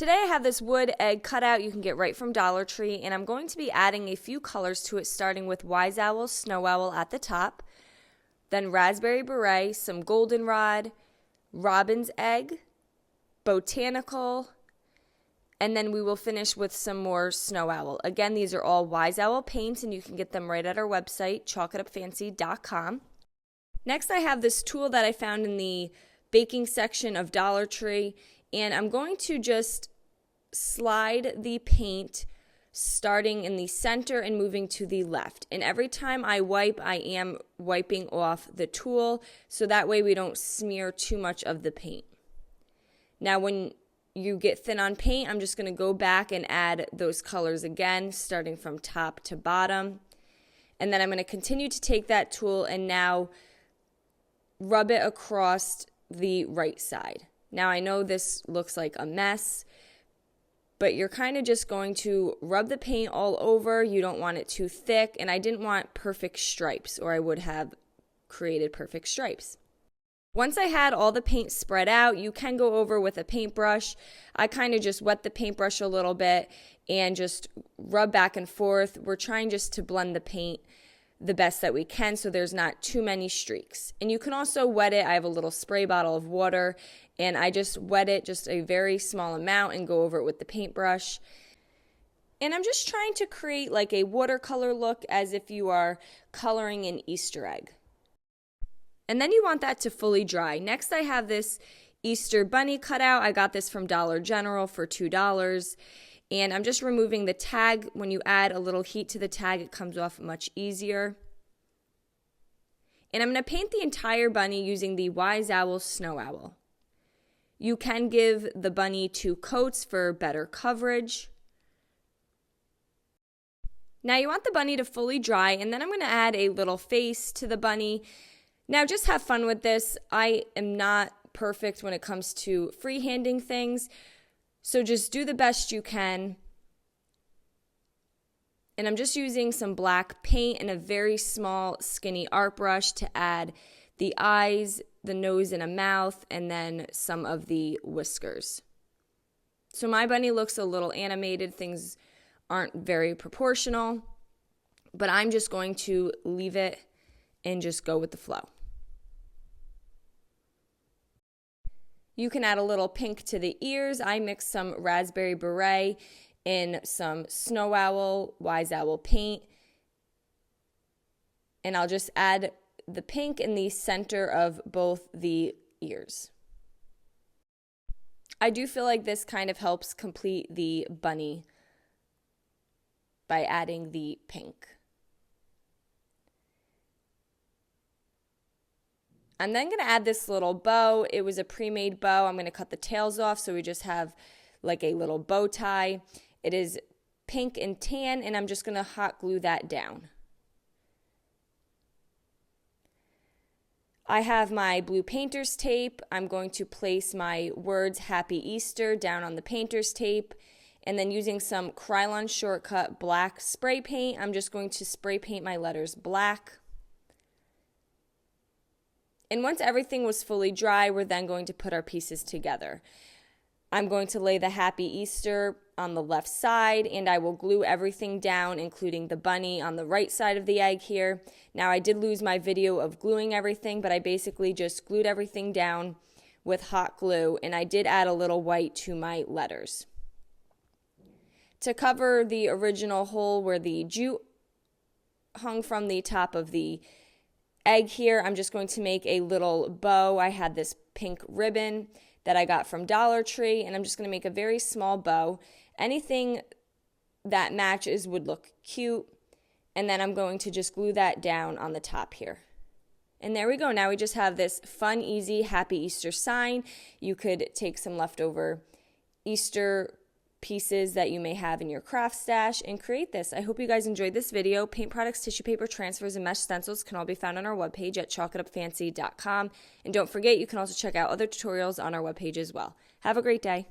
Today I have this wood egg cutout you can get right from Dollar Tree, and I'm going to be adding a few colors to it, starting with Wise Owl, Snow Owl at the top, then Raspberry Beret, some Goldenrod, Robin's Egg, Botanical, and then we will finish with some more Snow Owl. Again, these are all Wise Owl paints, and you can get them right at our website, chalkitupfancy.com. Next, I have this tool that I found in the baking section of Dollar Tree, and I'm going to just slide the paint starting in the center and moving to the left. And every time I wipe, I am wiping off the tool, so that way we don't smear too much of the paint. Now, when you get thin on paint, I'm just going to go back and add those colors again, starting from top to bottom. And then I'm going to continue to take that tool and now rub it across the right side. Now, I know this looks like a mess, but you're kind of just going to rub the paint all over. You don't want it too thick, and I didn't want perfect stripes, or I would have created perfect stripes. Once I had all the paint spread out, you can go over with a paintbrush. I kind of just wet the paintbrush a little bit and just rub back and forth. We're trying just to blend the paint the best that we can so there's not too many streaks. And you can also wet it. I have a little spray bottle of water, and I just wet it just a very small amount and go over it with the paintbrush. And I'm just trying to create like a watercolor look, as if you are coloring an Easter egg. And then you want that to fully dry. Next, I have this Easter bunny cutout. I got this from Dollar General for $2. And I'm just removing the tag. When you add a little heat to the tag, it comes off much easier. And I'm going to paint the entire bunny using the Wise Owl Snow Owl. You can give the bunny 2 coats for better coverage. Now you want the bunny to fully dry, and then I'm going to add a little face to the bunny. Now just have fun with this. I am not perfect when it comes to freehanding things, so just do the best you can. And I'm just using some black paint and a very small skinny art brush to add the eyes, the nose and a mouth, and then some of the whiskers. So my bunny looks a little animated. Things aren't very proportional, but I'm just going to leave it and just go with the flow. You can add a little pink to the ears. I mixed some Raspberry Beret in some Snow Owl, Wise Owl paint. And I'll just add the pink in the center of both the ears. I do feel like this kind of helps complete the bunny by adding the pink. I'm then going to add this little bow. It was a pre-made bow. I'm going to cut the tails off so we just have like a little bow tie. It is pink and tan, and I'm just going to hot glue that down. I have my blue painter's tape. I'm going to place my words Happy Easter down on the painter's tape, and then using some Krylon Shortcut black spray paint, I'm just going to spray paint my letters black. And once everything was fully dry, we're then going to put our pieces together. I'm going to lay the Happy Easter on the left side, and I will glue everything down, including the bunny on the right side of the egg here. Now, I did lose my video of gluing everything, but I basically just glued everything down with hot glue, and I did add a little white to my letters. To cover the original hole where the jute hung from the top of the egg here, I'm just going to make a little bow. I had this pink ribbon that I got from Dollar Tree, and I'm just going to make a very small bow. Anything that matches would look cute, and then I'm going to just glue that down on the top here. And there we go. Now we just have this fun, easy, Happy Easter sign. You could take some leftover Easter pieces that you may have in your craft stash and create this. I hope you guys enjoyed this video. Paint products, tissue paper, transfers, and mesh stencils can all be found on our webpage at chalkitupfancy.com. And don't forget, you can also check out other tutorials on our webpage as well. Have a great day.